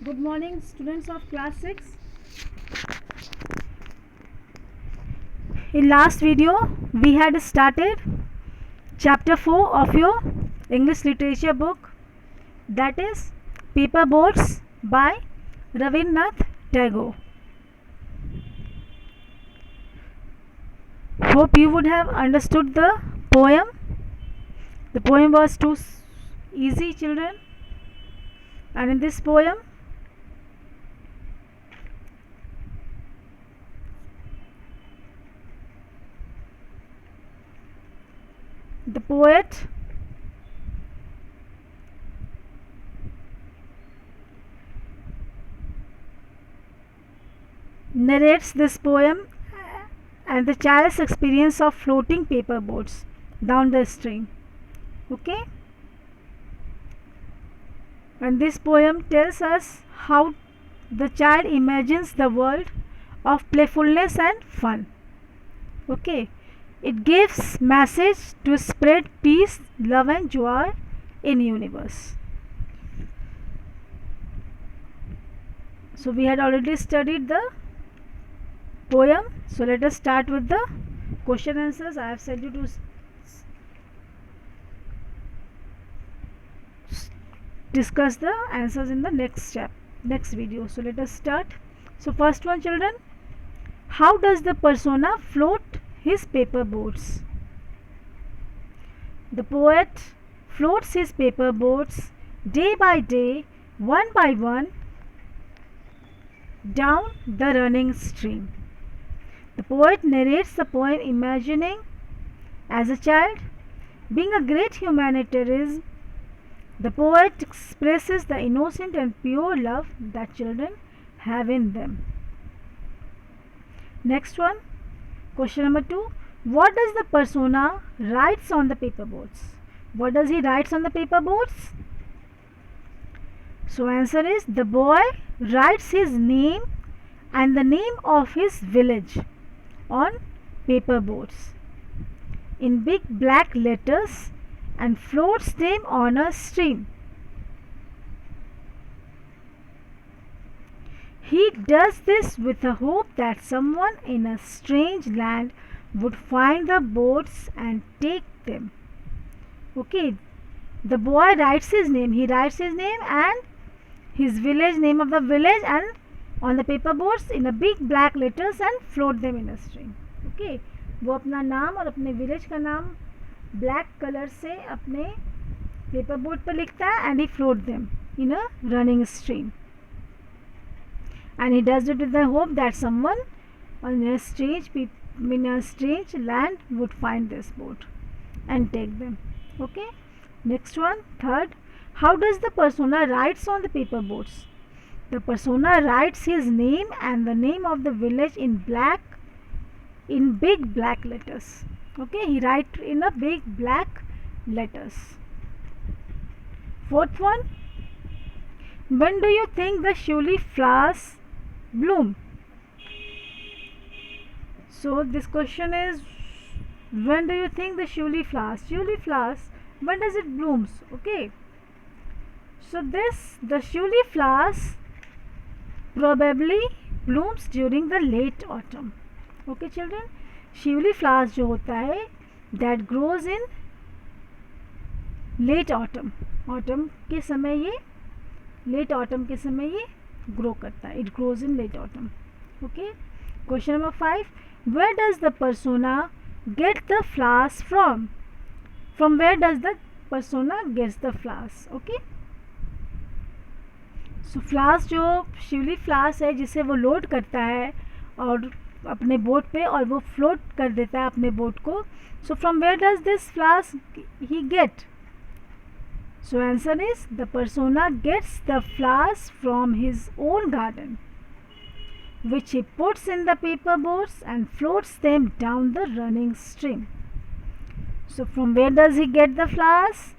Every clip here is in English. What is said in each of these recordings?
Good morning, students of class 6. In last video, we had started chapter 4 of your English literature book, that is Paper Boats by Rabindranath Tagore. Hope you would have understood the poem. The poem was too easy, children. And in this poem, the poet narrates this poem and the child's experience of floating paper boats down the stream. Okay? And this poem tells us how the child imagines the world of playfulness and fun. Okay? It gives message to spread peace, love and joy in universe. So we had already studied the poem. So let us start with the question answers. I have said you to discuss the answers in the next video. So let us start. So first one, children, how does the persona float his paper boats? The poet floats his paper boats day by day, one by one, down the running stream. The poet narrates the poem imagining, as a child, being a great humanitarian. The poet expresses the innocent and pure love that children have in them. Next one, question number 2. What does the persona writes on the paper boats? What does he writes on the paper boats? So answer is, the boy writes his name and the name of his village on paper boats in big black letters and floats them on a stream. He does this with the hope that someone in a strange land would find the boats and take them. Okay, the boy writes his name. He writes his name and his village, name of the village, and on the paper boats in a big black letters and float them in a stream. Okay, वो अपना नाम और अपने village का नाम black colour से अपने paper boat पर लिखता है and he float them in a running stream. And he does it with the hope that someone in a strange land would find this boat and take them. Okay, next one, third, how does the persona writes on the paper boats? The persona writes his name and the name of the village in big black letters. Okay, he writes in a big black letters. Fourth one, when do you think the Shuli flowers bloom? So this question is, when do you think the Shuli flowers? Shuli flowers, when does it blooms? Okay, so the Shuli flowers probably blooms during the late autumn. Okay children, Shuli flowers जो होता है that grows in late autumn. Autumn के समय ये late autumn के समय ये grow करता है. It grows in late autumn. Okay. Question number 5. Where does the persona get the flowers from? From where does the persona gets the flowers? Okay. So flowers जो शिवली flowers है जिसे वो load करता है और अपने बोट पे और वो फ्लोट कर देता है अपने बोट को. So from where does this flowers he get? So answer is, the persona gets the flowers from his own garden, which he puts in the paper boats and floats them down the running stream. So from where does he get the flowers?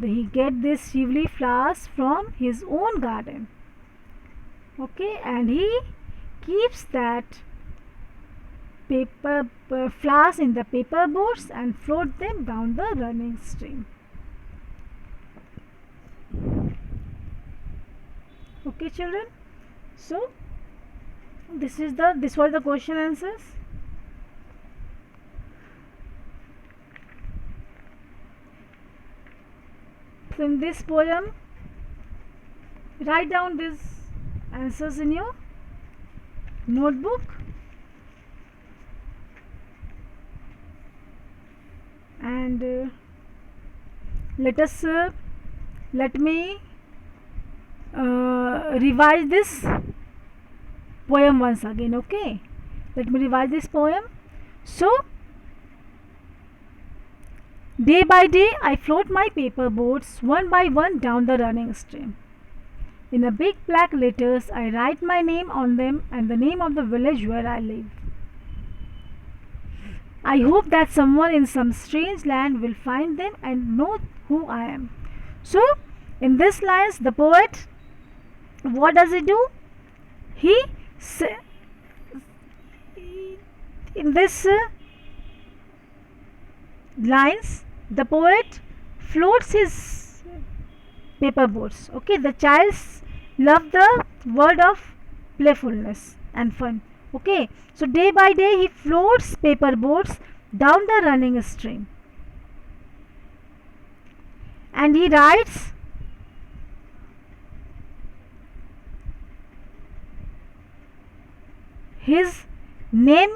He get these shivli flowers from his own garden. Okay, and he keeps that paper flowers in the paper boats and float them down the running stream. Okay, children. So this was the question answers. So in this poem, write down these answers in your notebook, and let me revise this poem once again. Okay, let me revise this poem. So day by day I float my paper boats one by one down the running stream. In a big black letters I write my name on them and the name of the village where I live. I hope that someone in some strange land will find them and know who I am. So in this lines, the poet, what does he do? He in this lines, the poet floats his paper boats. Okay, the childs love the word of playfulness and fun. Okay, so day by day he floats paper boats down the running stream, and he writes his name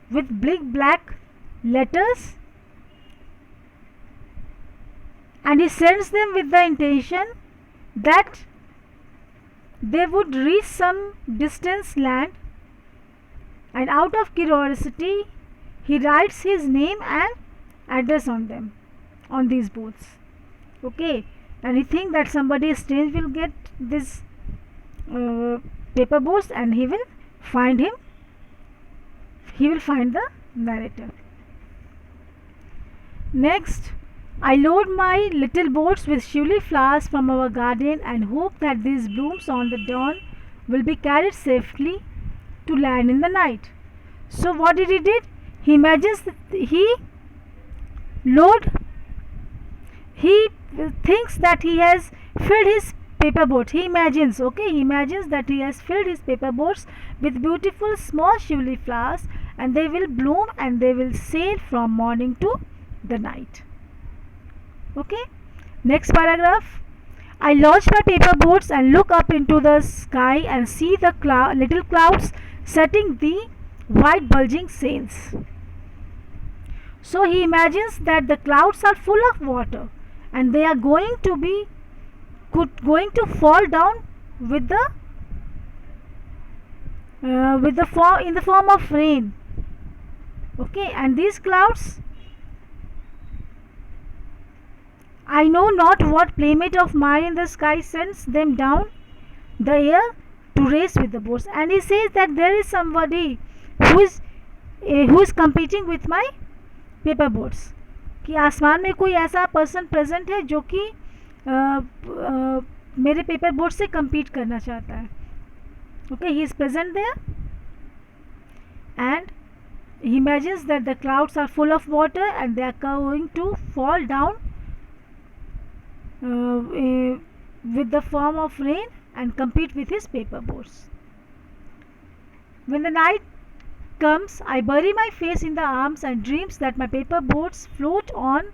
with big black letters, and he sends them with the intention that they would reach some distant land, and out of curiosity he writes his name and address on them, on these boats. Okay, and he thinks that somebody strange will get this paper boats and he will find him, he will find the narrator. Next, I load my little boats with shively flowers from our garden and hope that these blooms on the dawn will be carried safely to land in the night. So what did he did? He imagines he thinks that he has filled his paper boat. He imagines, okay, he imagines that he has filled his paper boats with beautiful small shively flowers, and they will bloom and they will sail from morning to the night. Okay, next paragraph. I launch my paper boats and look up into the sky and see the little clouds setting the white bulging sails. So he imagines that the clouds are full of water and they are going to fall down with the in the form of rain. Okay, and these clouds, I know not what playmate of mine in the sky sends them down the air to race with the boats. And he says that there is somebody who is competing with my paper boats, कि आसमान में कोई ऐसा person present है जो कि मेरे paper boat से compete करना चाहता है. Okay, he is present there and he imagines that the clouds are full of water and they are going to fall down with the form of rain and compete with his paper boats. When the night comes, I bury my face in the arms and dreams that my paper boats float on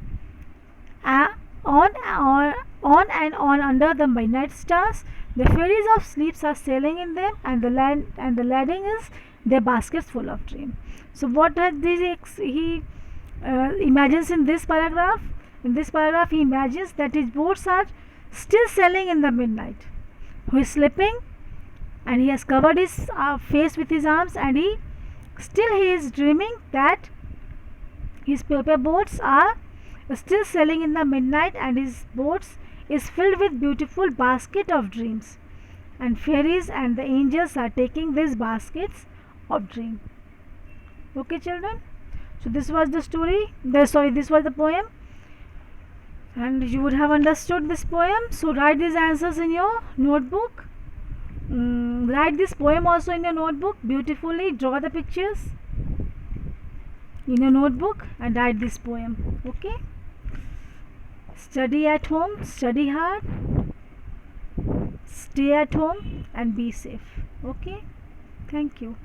and on under the midnight stars. The fairies of sleep are sailing in them, and the lading is their baskets full of dream. So what he imagines in this paragraph? In this paragraph, he imagines that his boats are still sailing in the midnight. He is sleeping, and he has covered his face with his arms, and he is dreaming that his paper boats are still sailing in the midnight, and his boats is filled with beautiful basket of dreams, and fairies and the angels are taking these baskets of dream. Okay, children, so this was the story. This was the poem, and you would have understood this poem. So write these answers in your notebook. Write this poem also in your notebook beautifully. Draw the pictures in your notebook and write this poem. Okay, study at home, study hard. stay at home and be safe. Okay, thank you.